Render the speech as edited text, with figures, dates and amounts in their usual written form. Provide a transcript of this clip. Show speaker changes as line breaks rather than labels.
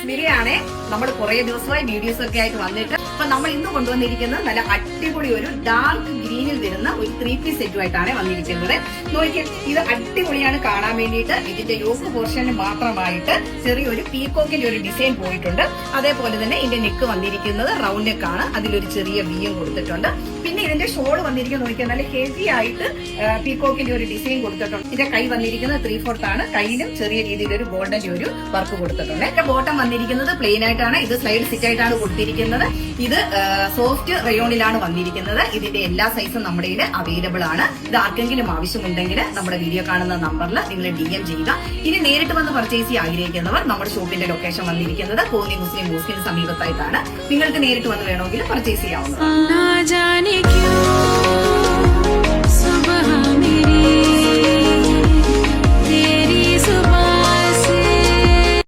മിരിയാണേ. നമ്മൾ കുറെ ദിവസമായി വീഡിയോസ് ഒക്കെ ആയിട്ട് വന്നിട്ട് അപ്പൊ നമ്മൾ ഇന്ന് കൊണ്ടുവന്നിരിക്കുന്നത് നല്ല അടിപൊളി ഒരു ഡാർക്ക് ഗ്രീനിൽ വരുന്ന ഒരു 3 പീസ് സെറ്റുമായിട്ടാണ് വന്നിരിക്കുന്നത്. നോക്കിയാൽ ഇത് അടിപൊളിയാണ് കാണാൻ വേണ്ടിയിട്ട്. ഇതിന്റെ യോക്ക് പോർഷന് മാത്രമായിട്ട് ചെറിയൊരു പീകോക്കിന്റെ ഒരു ഡിസൈൻ പോയിട്ടുണ്ട്. അതേപോലെ തന്നെ ഇതിന്റെ നെക്ക് വന്നിരിക്കുന്നത് റൗണ്ട് നെക്ക് ആണ്. അതിലൊരു ചെറിയ വിയും കൊടുത്തിട്ടുണ്ട്. പിന്നെ ഇതിന്റെ ഷോൾ വന്നിരിക്കുന്നത് നോക്കിയാൽ നല്ല ഹെവി ആയിട്ട് പീകോക്കിന്റെ ഒരു ഡിസൈൻ കൊടുത്തിട്ടുണ്ട്. ഇതിന്റെ കൈ വന്നിരിക്കുന്നത് 3/4 ആണ്. കയ്യിലും ചെറിയ രീതിയിൽ ഒരു ഗോൾഡന്റെ ഒരു വർക്ക് കൊടുത്തിട്ടുണ്ട്. എന്റെ ബോട്ടം വന്നിരിക്കുന്നത് പ്ലെയിൻ ആയിട്ടാണ്. ഇത് സൈഡ് സിറ്റ് ആയിട്ടാണ് കൊടുത്തിരിക്കുന്നത്. ഇത് സോഫ്റ്റ് റയോണിലാണ് വന്നിരിക്കുന്നത്. ഇതിന്റെ എല്ലാ സൈസും നമ്മുടെ കയ്യിൽ അവൈലബിൾ ആണ്. ഇത് ആർക്കെങ്കിലും ആവശ്യമുണ്ടെങ്കിൽ നമ്മുടെ വീഡിയോ കാണുന്ന നമ്പറിൽ നിങ്ങൾ DM ചെയ്യുക. ഇനി നേരിട്ട് വന്ന് പർച്ചേസ് ചെയ്യാൻ ആഗ്രഹിക്കുന്നവർ നമ്മുടെ ഷോപ്പിന്റെ ലൊക്കേഷൻ വന്നിരിക്കുന്നത് കോന്നി മുസ്ലിം മോസ്കിന് സമീപത്തായിട്ടാണ്. നിങ്ങൾക്ക് നേരിട്ട് വന്ന് വേണമെങ്കിൽ പർച്ചേസ് ചെയ്യാവുന്നതാണ്.